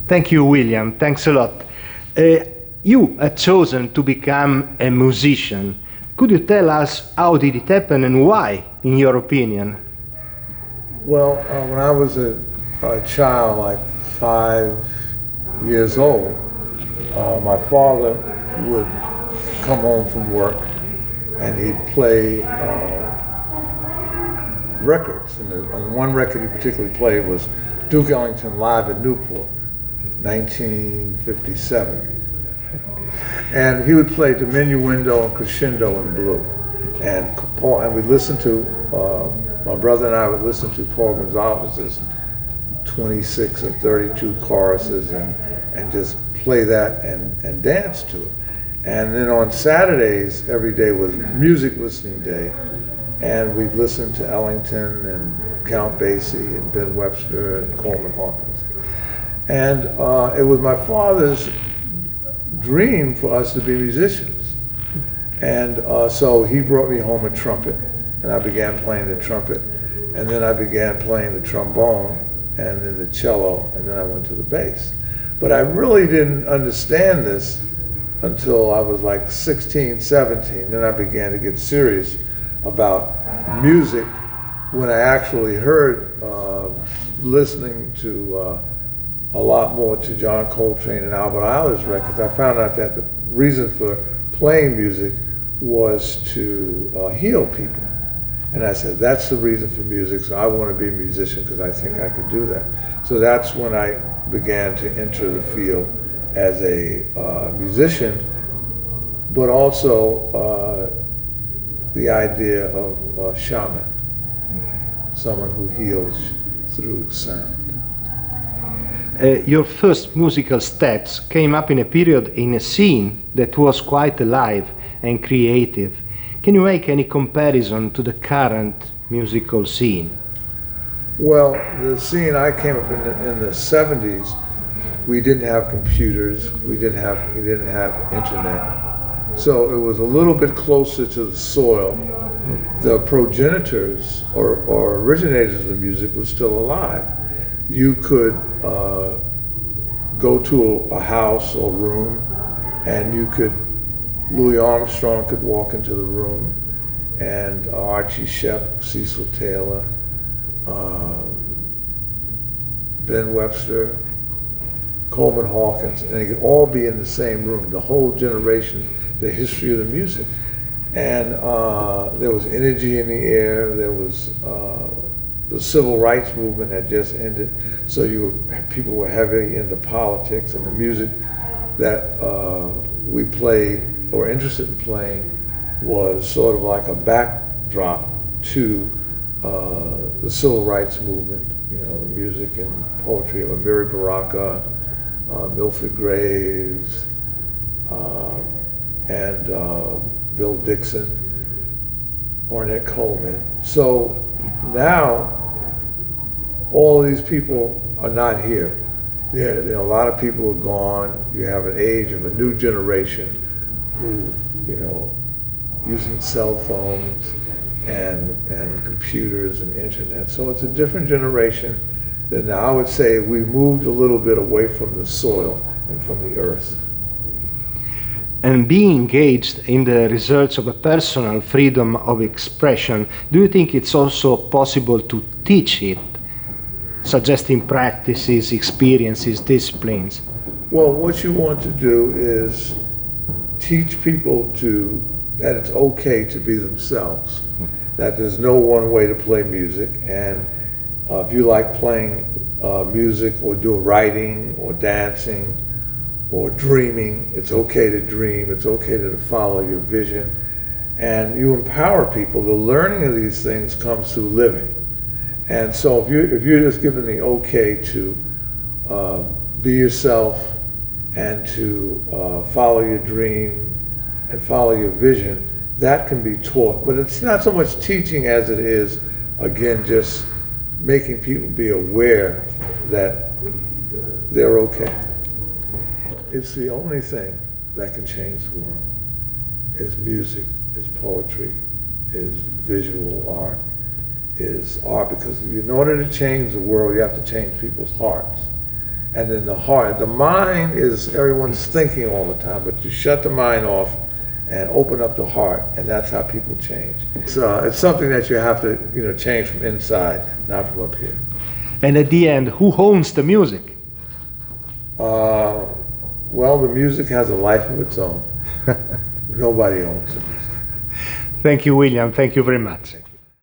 Thank you, William. Thanks a lot. You had chosen to become a musician. Could you tell us how did it happen and why, in your opinion? Well, when I was a child, like 5 years old, my father would come home from work and he'd play records. And one record he particularly played was Duke Ellington Live at Newport, 1957. And he would play Diminuendo and Crescendo in blue. And we'd listen to, my brother and I would listen to Paul Gonsalves's 26 or 32 choruses and just play that and dance to it. And then on Saturdays, every day was music listening day. And we'd listen to Ellington and Count Basie and Ben Webster and Coleman Hawkins. And it was my father's dream for us to be musicians. And so he brought me home a trumpet, and I began playing the trumpet. And then I began playing the trombone, and then the cello, and then I went to the bass. But I really didn't understand this until I was like 16, 17. Then I began to get serious about music when I actually heard, listening to a lot more to John Coltrane and Albert Ayler's records. I found out that the reason for playing music was to heal people. And I said, that's the reason for music, so I want to be a musician because I think I could do that. So that's when I began to enter the field as a musician, but also the idea of shaman, someone who heals through sound. Your first musical steps came up in a period in a scene that was quite alive and creative. Can you make any comparison to the current musical scene? Well, the scene I came up in the 70s, we didn't have computers, we didn't have internet. So it was a little bit closer to the soil. The progenitors or originators of the music were still alive. You could go to a house or room and Louis Armstrong could walk into the room and Archie Shepp, Cecil Taylor, Ben Webster, Coleman Hawkins, and they could all be in the same room, the whole generation, the history of the music. And there was energy in the air, there was the civil rights movement had just ended, so people were heavy into politics, and the music that we played or interested in playing was sort of like a backdrop to the civil rights movement, the music and poetry of Amiri Baraka, Milford Graves, and Bill Dixon, Ornette Coleman. So now all of these people are not here. A lot of people are gone. You have an age of a new generation who, using cell phones and computers and internet. So it's a different generation that now I would say we moved a little bit away from the soil and from the earth. And being engaged in the research of a personal freedom of expression, do you think it's also possible to teach it, suggesting practices, experiences, disciplines? Well, what you want to do is teach people that it's okay to be themselves, that there's no one way to play music, and if you like playing music or doing writing or dancing or dreaming, it's okay to dream, it's okay to follow your vision, and you empower people. The learning of these things comes through living. And so if you're just given the okay to be yourself and to follow your dream and follow your vision, that can be taught. But it's not so much teaching as it is, again, just making people be aware that they're okay. It's the only thing that can change the world. Is music, is poetry, is visual art, is art, because in order to change the world, you have to change people's hearts. and then the heart. The mind is everyone's thinking all the time, but you shut the mind off and open up the heart, and that's how people change. It's something that you have to, change from inside, not from up here. And at the end, who owns the music? Well, the music has a life of its own. Nobody owns it. Thank you, William. Thank you very much.